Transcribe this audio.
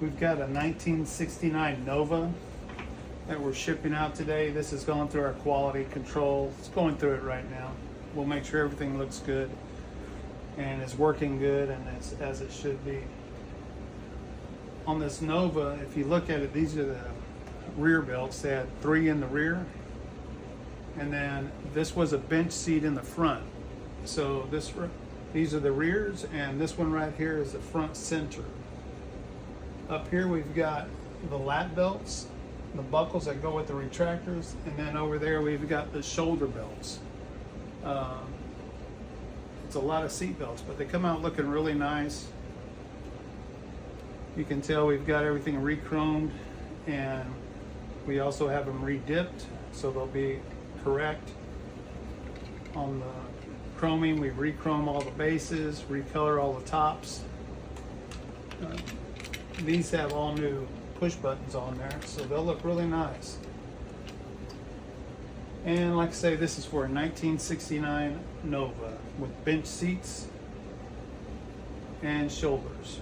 We've got a 1969 Nova that we're shipping out today. This is going through our quality control. It's going through it right now. We'll make sure everything looks good and is working good and as it should be. On this Nova, if you look at it, these are the rear belts. They had 3 in the rear, and then this was a bench seat in the front. So these are the rears, and this one right here is the front center. Up here we've got the lat belts, the buckles that go with the retractors, and then over there we've got the shoulder belts. It's a lot of seat belts, but they come out looking really nice. You can tell we've got everything re-chromed, and we also have them re-dipped, so they'll be correct. On the chroming, we re-chrome all the bases, recolor all the tops. These have all new push buttons on there, so they'll look really nice. And like I say, this is for a 1969 Nova with bench seats and shoulders.